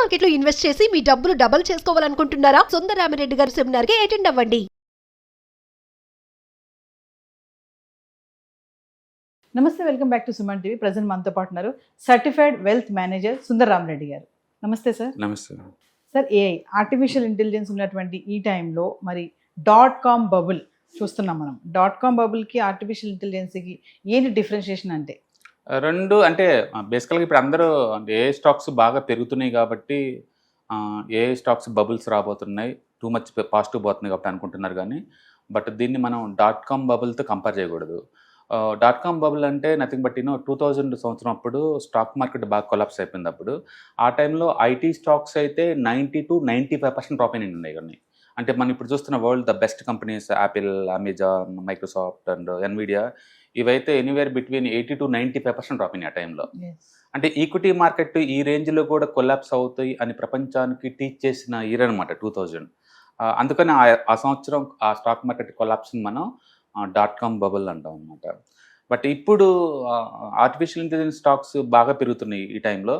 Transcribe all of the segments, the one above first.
Market లో invest చేసి మీ డబ్బులు డబుల్ చేసుకోవాలనుకుంటున్నారా? సుందరరామిరెడ్డి గారి సెమినార్ కి అటెండ్ అవ్వండి. నమస్తే, welcome back to Suman TV. Present మనతో పాటు ఉన్నారు సర్టిఫైడ్ వెల్త్ మేనేజర్ సుందరరామిరెడ్డి గారు. నమస్తే సార్. నమస్తే. సార్, ఏఐ ఆర్టిఫిషియల్ ఇంటెలిజెన్స్ ఉన్నటువంటి ఈ టైంలో మరి .com బబుల్ చూస్తున్నాం మనం. .com బబుల్కి ఆర్టిఫిషియల్ ఇంటెలిజెన్స్కి ఏంటి డిఫరెన్షియేషన్ అంటే? రెండు అంటే బేసికల్గా ఇప్పుడు అందరూ అంటే ఏ స్టాక్స్ బాగా పెరుగుతున్నాయి కాబట్టి ఏ స్టాక్స్ బబుల్స్ రాబోతున్నాయి, టూ మచ్ పాజిటివ్ పోతున్నాయి కాబట్టి అనుకుంటున్నారు. కానీ బట్ దీన్ని మనం .com బబుల్తో కంపేర్ చేయకూడదు. .com బబుల్ అంటే నథింగ్ బట్ 2000 సంవత్సరం అప్పుడు స్టాక్ మార్కెట్ బాగా కొలాప్స్ అయిపోయింది. అప్పుడు ఆ టైంలో ఐటీ స్టాక్స్ అయితే 90 to 95% డ్రాప్ అయినాయి ఉన్నాయి. కానీ అంటే మనం ఇప్పుడు చూస్తున్న world the best companies Apple, Amazon, Microsoft and Nvidia ఇవైతే ఎనీవేర్ బిట్వీన్ 80 to 95% డ్రాప్ అయినాయి ఆ టైంలో. అంటే ఈక్విటీ మార్కెట్ ఈ రేంజ్లో కూడా కొలాప్స్ అవుతాయి అని ప్రపంచానికి టీచ్ చేసిన ఇయర్ అనమాట 2000. అందుకని ఆ సంవత్సరం ఆ స్టాక్ మార్కెట్ కొలాప్స్ని మనం .com బబుల్ అంటాం అనమాట. బట్ ఇప్పుడు ఆర్టిఫిషియల్ ఇంటెలిజెన్స్ స్టాక్స్ బాగా పెరుగుతున్నాయి ఈ టైంలో.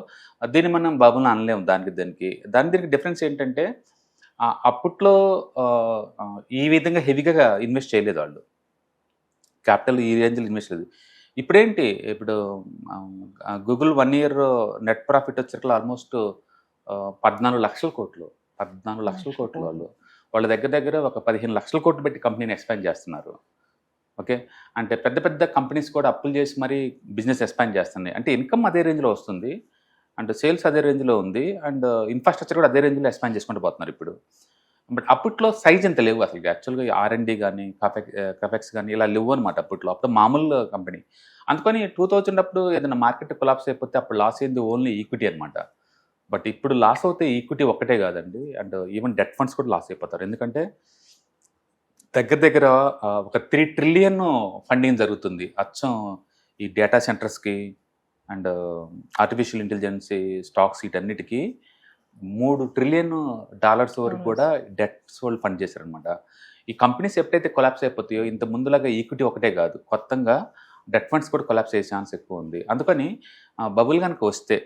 దీన్ని మనం బబుల్ అనలేము. దీనికి డిఫరెన్స్ ఏంటంటే అప్పట్లో ఈ విధంగా హెవీగా ఇన్వెస్ట్ చేయలేదు వాళ్ళు. క్యాపిటల్ ఈ రేంజ్లో ఇన్వెస్ట్ లేదు. ఇప్పుడేంటి, ఇప్పుడు గూగుల్ 1 year నెట్ ప్రాఫిట్ వచ్చేసరికి ఆల్మోస్ట్ 14 లక్షల కోట్లు వాళ్ళ దగ్గర ఒక 15 లక్షల కోట్లు పెట్టి కంపెనీని ఎక్స్పాండ్ చేస్తున్నారు. ఓకే, అంటే పెద్ద పెద్ద కంపెనీస్ కూడా అప్పులు చేసి మరీ బిజినెస్ ఎక్స్పాండ్ చేస్తున్నాయి. అంటే ఇన్కమ్ అదే రేంజ్లో వస్తుంది, అండ్ సేల్స్ అదే రేంజ్లో ఉంది, అండ్ ఇన్ఫ్రాస్ట్రక్చర్ కూడా అదే రేంజ్లో ఎక్స్పాండ్ చేసుకుంటూ పోతున్నారు ఇప్పుడు. బట్ అప్పట్లో సైజ్ ఎంత లేవు అసలు. యాక్చువల్గా R&D కానీ కపెక్స్ కానీ ఇలా లేవు అనమాట అప్పట్లో. అప్పుడు మామూలు కంపెనీ. అందుకని 2000 అప్పుడు ఏదైనా మార్కెట్ కొలాప్స్ అయిపోతే అప్పుడు లాస్ అయింది ఓన్లీ ఈక్విటీ అనమాట. బట్ ఇప్పుడు లాస్ అవుతే ఈక్విటీ ఒక్కటే కాదండి, అండ్ ఈవెన్ డెట్ ఫండ్స్ కూడా లాస్ అయిపోతారు. ఎందుకంటే దగ్గర ఒక 3 trillion ఫండింగ్ జరుగుతుంది అచ్చం ఈ డేటా సెంటర్స్కి అండ్ ఆర్టిఫిషియల్ ఇంటెలిజెన్స్ స్టాక్స్ వీటన్నిటికీ $3 trillion వరకు కూడా డెట్స్ వాళ్ళు ఫండ్ చేశారనమాట. ఈ కంపెనీస్ ఎప్పుడైతే కొలాప్స్ అయిపోతాయో ఇంత ముందులాగా ఈక్విటీ ఒకటే కాదు, కొత్తగా డెట్ ఫండ్స్ కూడా కొలాప్స్ అయ్యే ఛాన్స్ ఎక్కువ ఉంది. అందుకని బబుల్ కనుక వస్తే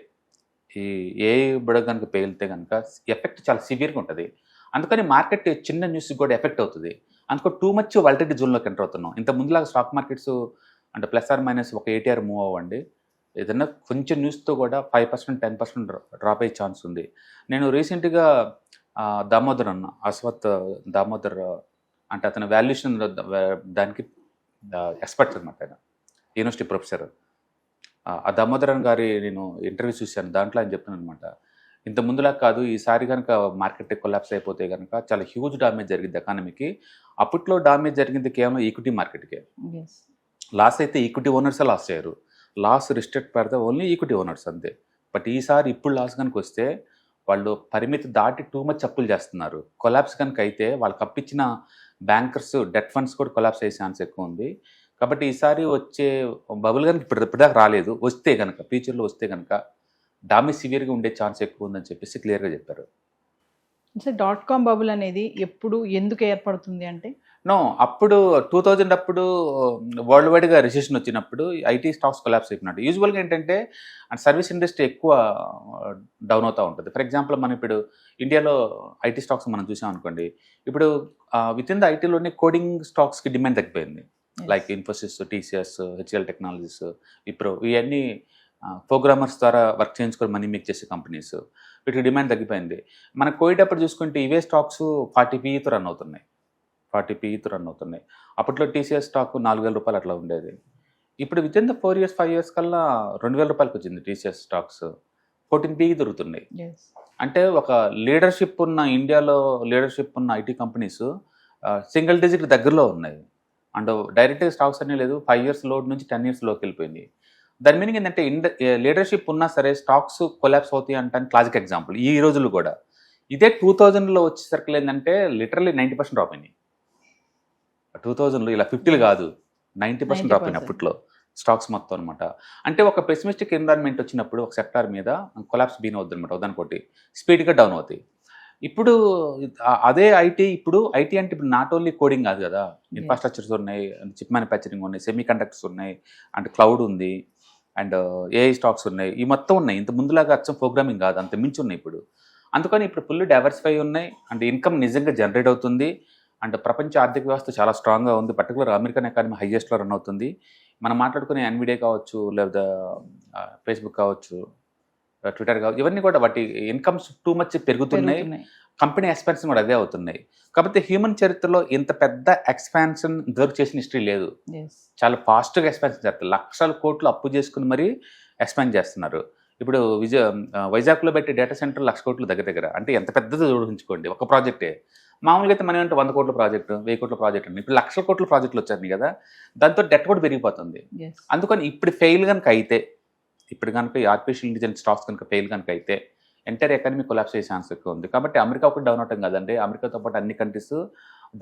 ఈ ఏ బుడ కనుక పేలితే కనుక ఎఫెక్ట్ చాలా సివియర్గా ఉంటుంది. అందుకని మార్కెట్ చిన్న న్యూస్ కూడా ఎఫెక్ట్ అవుతుంది. అందుకో టూ మచ్ వాలటిలిటీ జోన్లోకి ఎంటర్ అవుతున్నాం. ఇంత ముందులాగా స్టాక్ మార్కెట్స్ అంటే ప్లస్ ఆర్ మైనస్ ఒక ATR మూవ్ అవ్వండి, ఏదన్నా కొంచెం న్యూస్తో కూడా 5% 10% డ్రాప్ అయ్యే ఛాన్స్ ఉంది. నేను రీసెంట్గా అశ్వత్ దామోదర్ అంటే అతని వాల్యుయేషన్ దానికి ఎక్స్పర్ట్ అనమాట. ఆయన యూనివర్సిటీ ప్రొఫెసర్. ఆ దామోదరన్ గారి నేను ఇంటర్వ్యూ చూశాను. దాంట్లో ఆయన చెప్తున్నాను అనమాట, ఇంత ముందులా కాదు, ఈసారి కనుక మార్కెట్ కొలాప్స్ అయిపోతే కనుక చాలా హ్యూజ్ డామేజ్ జరిగింది ఎకానమీకి. అప్పట్లో డామేజ్ జరిగింది కేవలం ఈక్విటీ మార్కెట్కే. లాస్ అయితే ఈక్విటీ ఓనర్సే లాస్ అయ్యారు. లాస్ రిస్ట్రిక్ట్ పెడితే ఓన్లీ ఈక్విటీ ఓనర్స్ అంతే. బట్ ఈసారి ఇప్పుడు లాస్ కనుక వస్తే వాళ్ళు పరిమితి దాటి టూ మచ్ అప్పులు చేస్తున్నారు. కొలాప్స్ కనుక అయితే వాళ్ళకి అప్పించిన బ్యాంకర్స్ డెట్ ఫండ్స్ కూడా కొలాప్స్ అయ్యే ఛాన్స్ ఎక్కువ ఉంది. కాబట్టి ఈసారి వచ్చే బబుల్ కనుక ఇప్పటిదాకా రాలేదు, వస్తే కనుక ఫ్యూచర్లో వస్తే కనుక డామేజ్ సివియర్గా ఉండే ఛాన్స్ ఎక్కువ ఉందని చెప్పేసి క్లియర్గా చెప్పారు. .com బబుల్ అనేది ఎప్పుడు ఎందుకు ఏర్పడుతుంది అంటే? అప్పుడు 2000 అప్పుడు వరల్డ్ వైడ్గా రిసెషన్ వచ్చినప్పుడు ఐటీ స్టాక్స్ కొలాప్స్ అయిపోయినట్టు. యూజువల్గా ఏంటంటే సర్వీస్ ఇండస్ట్రీ ఎక్కువ డౌన్ అవుతూ ఉంటుంది. ఫర్ ఎగ్జాంపుల్ మనం ఇప్పుడు ఇండియాలో ఐటీ స్టాక్స్ మనం చూసాం అనుకోండి, ఇప్పుడు విత్ ఇన్ ద ఐటీలోనే కోడింగ్ స్టాక్స్కి డిమాండ్ తగ్గిపోయింది. Like Infosys, TCS, HCL technologies, Wipro, ఇవన్నీ ప్రోగ్రామర్స్ ద్వారా వర్క్ చేయించుకొని మనీ మేక్ చేసే కంపెనీస్, వీటికి డిమాండ్ తగ్గిపోయింది. మన కోవిడ్ అప్పుడు చూసుకుంటే ఇవే స్టాక్స్ 40 PEతో రన్ అవుతున్నాయి. అప్పట్లో TCS స్టాక్ ₹4,000 అట్లా ఉండేది. ఇప్పుడు with in the 4 years 5 years కల్లా ₹2,000 వచ్చింది TCS స్టాక్స్. 14 PE దొరుకుతున్నాయి. అంటే ఒక లీడర్షిప్ ఉన్న ఇండియాలో లీడర్షిప్ ఉన్న ఐటీ కంపెనీస్ సింగిల్ డిజిట్ దగ్గరలో ఉన్నాయి. అండ్ డైరెక్ట్గా స్టాక్స్ అన్నీ లేదు, 5 years లోడ్ నుంచి 10 years లోకి వెళ్ళిపోయింది. దాని మీనింగ్ ఏంటంటే లీడర్షిప్ ఉన్నా సరే స్టాక్స్ కొలాప్స్ అవుతాయి అంటే క్లాసిక్ ఎగ్జాంపుల్ ఈ రోజులు కూడా. ఇదే 2000లో వచ్చేసరికి ఏంటంటే లిటరల్లీ 90% డ్రాప్ అయినాయి. 2000లో ఇలా 50 కాదు, 90% డ్రాప్ అయినాయి అప్పట్లో స్టాక్స్ మొత్తం అనమాట. అంటే ఒక పెసిమిస్టిక్ ఎన్విరాన్మెంట్ వచ్చినప్పుడు ఒక సెక్టార్ మీద కొలాప్స్ బీన్ అవుతుంది అనమాట, దానికోటి స్పీడ్గా డౌన్ అవుతాయి. ఇప్పుడు అదే ఐటీ అంటే ఇప్పుడు నాట్ ఓన్లీ కోడింగ్ కాదు కదా, ఇన్ఫ్రాస్ట్రక్చర్స్ ఉన్నాయి, చిప్ మ్యానుఫ్యాక్చరింగ్ ఉన్నాయి, సెమీ కండక్టర్స్ ఉన్నాయి, అండ్ క్లౌడ్ ఉంది, అండ్ ఏఐ స్టాక్స్ ఉన్నాయి. ఈ మొత్తం ఉన్నాయి. ఇంత ముందులాగా అచ్చం ప్రోగ్రామింగ్ కాదు, అంత మించి ఉన్నాయి ఇప్పుడు. అందుకని ఇప్పుడు ఫుల్ డైవర్సిఫై ఉన్నాయి అండ్ ఇన్కమ్ నిజంగా జనరేట్ అవుతుంది అండ్ ప్రపంచ ఆర్థిక వ్యవస్థ చాలా స్ట్రాంగ్గా ఉంది. పర్టికులర్ అమెరికన్ ఎకానమీ హైయెస్ట్లో రన్ అవుతుంది. మనం మాట్లాడుకునే ఎన్విడియా కావచ్చు, లేదా ఫేస్బుక్ కావచ్చు, ట్విట్టర్ కావచ్చు, ఇవన్నీ కూడా వాటి ఇన్కమ్స్ టూ మచ్ పెరుగుతున్నాయి. కంపెనీ ఎక్స్పాన్షన్ కూడా అదే అవుతున్నాయి. కాబట్టి హ్యూమన్ చరిత్రలో ఇంత పెద్ద ఎక్స్పాన్షన్ ఇంతవరకు చేసిన హిస్టరీ లేదు. చాలా ఫాస్ట్గా ఎక్స్పాన్షన్ చేస్తారు. లక్షల కోట్లు అప్పు చేసుకుని మరీ ఎక్స్పాండ్ చేస్తున్నారు. ఇప్పుడు వైజాగ్లో పెట్టి డేటా సెంటర్ 1,00,000 కోట్లు దగ్గర అంటే ఎంత పెద్దదో ఊహించుకోండి ఒక ప్రాజెక్టే. మామూలుగా అయితే మనం అంటే 100 కోట్ల ప్రాజెక్టు, 1000 కోట్ల ప్రాజెక్ట్ అండి. ఇప్పుడు 1,00,000 కోట్ల ప్రాజెక్టులు వచ్చాయి కదా, దాంతో డెట్ కూడా పెరిగిపోతుంది. అందుకని ఇప్పుడు ఫెయిల్ కనుక అయితే, ఇప్పుడు కనుక ఈ ఆర్టిఫిషియల్ ఇంటెలిజెన్స్ స్టాక్స్ కనుక ఫెయిల్ కనుక అయితే ఎంటైర్ ఎకానమీ కొలాప్స్ అయ్యే ఛాన్స్ ఎక్కువ ఉంది. కాబట్టి అమెరికా ఒకటి డౌన్ అవటం కదండి, అమెరికాతో పాటు అన్ని కంట్రీస్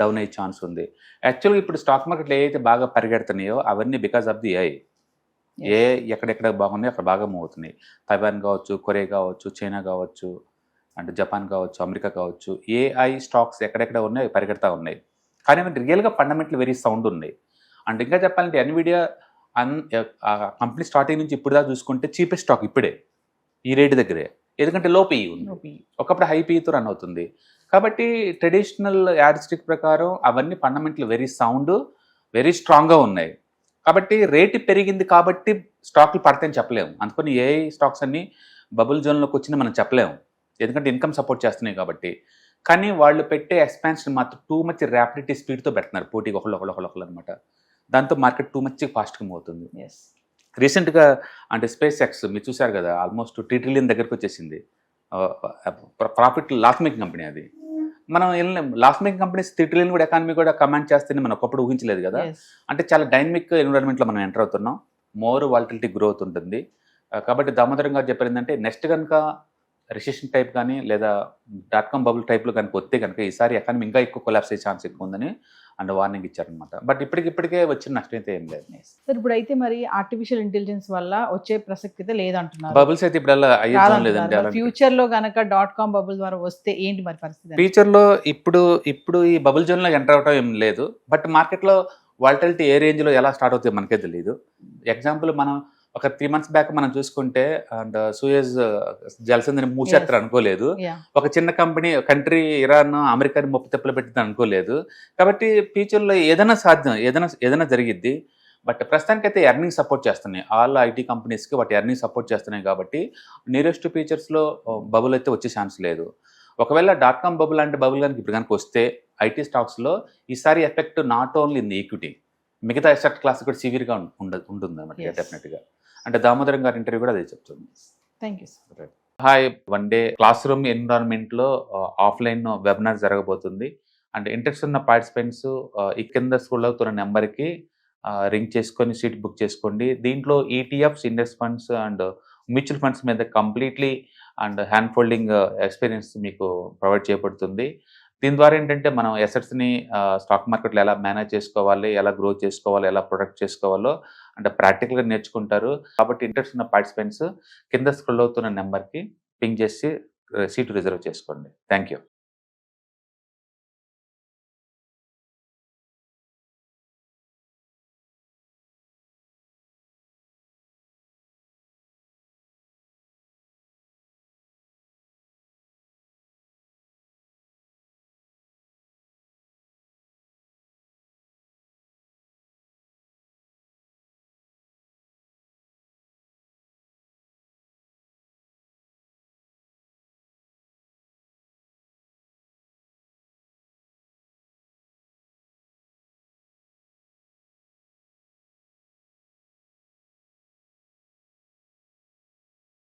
డౌన్ అయ్యే ఛాన్స్ ఉంది. యాక్చువల్గా ఇప్పుడు స్టాక్ మార్కెట్లో ఏవైతే బాగా పరిగెడుతున్నాయో అవన్నీ బికాస్ ఆఫ్ ది ఏ ఎక్కడెక్కడ బాగున్నాయో అక్కడ బాగా మూవ్ అవుతున్నాయి. తైవాన్ కావచ్చు, కొరియా కావచ్చు, చైనా కావచ్చు, అంటే జపాన్ కావచ్చు, అమెరికా కావచ్చు, ఏఐ స్టాక్స్ ఎక్కడెక్కడ ఉన్నాయి పరిగెడతా ఉన్నాయి. కానీ రియల్గా ఫండమెంటల్ వెరీ సౌండ్ ఉన్నాయి. అంటే ఇంకా చెప్పాలంటే ఎన్విడియా కంపెనీ స్టార్టింగ్ నుంచి ఇప్పుడు దాకా చూసుకుంటే చీపెస్ట్ స్టాక్ ఇప్పుడే ఈ రేటు దగ్గరే, ఎందుకంటే లో పీఈ ఉంది. ఒకప్పుడు హై పీఈతో రన్ అవుతుంది. కాబట్టి ట్రెడిషనల్ యాడ్స్టిక్ ప్రకారం అవన్నీ ఫండమెంటల్ వెరీ సౌండ్, వెరీ స్ట్రాంగ్గా ఉన్నాయి. కాబట్టి రేటు పెరిగింది కాబట్టి స్టాక్లు పడతాయని చెప్పలేము. అందుకని ఏఐ స్టాక్స్ అన్నీ బబుల్ జోన్లోకి వచ్చింది మనం చెప్పలేము, ఎందుకంటే ఇన్కమ్ సపోర్ట్ చేస్తున్నాయి కాబట్టి. కానీ వాళ్ళు పెట్టే ఎక్స్పాన్షన్ మాత్రం టూ మచ్ ర్యాపిడిటీ స్పీడ్తో పెడుతున్నారు, పోటీకి ఒకళ్ళు అనమాట. దాంతో మార్కెట్ టూ మచ్ ఫాస్ట్గా మూవ్ అవుతుంది. రీసెంట్గా అంటే స్పేస్ ఎక్స్ మీరు చూసారు కదా, ఆల్మోస్ట్ $3 trillion దగ్గరకు వచ్చేసింది. ప్రాఫిట్ లాస్ మేకింగ్ కంపెనీ అది. మనం లాస్ మేకింగ్ కంపెనీస్ $3 trillion కూడా ఎకానమీ కూడా కమాండ్ చేస్తే మనం ఒకప్పుడు ఊహించలేదు కదా. అంటే చాలా డైనమిక్ ఎన్విరాన్మెంట్లో మనం ఎంటర్ అవుతున్నాం. మోర్ వాలిటిలిటీ గ్రోత్ ఉంటుంది. కాబట్టి దామోదరం గారు చెప్పారు ఏంటంటే నెక్స్ట్ కనుక రిసెషన్ టైప్ కానీ లేదా .com బబుల్ టైప్లో కనుక వస్తే కనుక ఈసారి ఎకానమీ ఇంకా ఎక్కువ కొలాప్స్ అయ్యే ఛాన్స్ ఎక్కువ ఉందని అండ్ వార్నింగ్ ఇచ్చారనమాట. బట్ ఇప్పటికే వచ్చిన నష్టం అయితే ఏం లేదు సార్. ఇప్పుడు అయితే మరి ఆర్టిఫిషియల్ ఇంటెలిజెన్స్ వల్ల వచ్చే ప్రసక్తి అయితే లేదంటున్నారు. బబుల్స్ అయితే ఇప్పుడు అయ్యే లేదండి. ఫ్యూచర్ లో కనుక .com బబుల్ ద్వారా వస్తే ఏంటి మరి పరిస్థితి? ఫ్యూచర్ లో ఇప్పుడు ఈ బబుల్ జోన్ లో ఎంటర్ అవటం ఏం లేదు. బట్ మార్కెట్ లో వాలిటిలిటీ ఏ రేంజ్ లో ఎలా స్టార్ట్ అవుతుందో మనకే తెలియదు. ఎగ్జాంపుల్ మనం ఒక 3 months బ్యాక్ మనం చూసుకుంటే అండ్ సూయజ్ జలసంధిని మూసేస్తారు అనుకోలేదు. ఒక చిన్న కంట్రీ ఇరాన్ అమెరికాని ముప్పు తెప్పలు పెట్టింది అనుకోలేదు. కాబట్టి ఫ్యూచర్లో ఏదైనా సాధ్యం, ఏదైనా జరిగిద్ది. బట్ ప్రస్తుతానికైతే ఎర్నింగ్ సపోర్ట్ చేస్తున్నాయి. ఆల్ ఐటీ కంపెనీస్కి వాటి ఎర్నింగ్ సపోర్ట్ చేస్తున్నాయి. కాబట్టి నియరెస్ట్ ఫ్యూచర్స్లో బబుల్ అయితే వచ్చే ఛాన్స్ లేదు. ఒకవేళ .com బబుల్ లాంటి బబుల్ కనుక ఇప్పుడు కనుక వస్తే ఐటీ స్టాక్స్లో ఈసారి effect not only in equity, మిగతా ఎసెట్ క్లాస్ కూడా సివియర్గా ఉంటుంది అన్నమాట డెఫినెట్గా. అంటే దామోదరం గారి ఇంటర్వ్యూ కూడా అదే చెప్తుంది. Thank you sir. Hi, one day classroom ఎన్విరాన్మెంట్లో ఆఫ్లైన్ వెబినార్ జరగబోతుంది. అండ్ ఇంట్రెస్ట్ ఉన్న పార్టిసిపెంట్స్ ఈ కింద స్క్రోల్ అవుతున్న నెంబర్కి రింగ్ చేసుకొని సీట్ బుక్ చేసుకోండి. దీంట్లో ETFs, index funds and mutual funds మీద completely and hand holding experience మీకు ప్రొవైడ్ చేయబడుతుంది. దీని ద్వారా ఏంటంటే మనం ఎసెట్స్ని స్టాక్ మార్కెట్లో ఎలా మేనేజ్ చేసుకోవాలి, ఎలా గ్రో చేసుకోవాలి, ఎలా ప్రొటెక్ట్ చేసుకోవాలో అంటే ప్రాక్టికల్గా నేర్చుకుంటారు. కాబట్టి ఇంట్రెస్ట్ ఉన్న పార్టిసిపెంట్స్ కింద స్క్రోల్ అవుతున్న నెంబర్కి పింగ్ చేసి సీటు రిజర్వ్ చేసుకోండి. Thank you.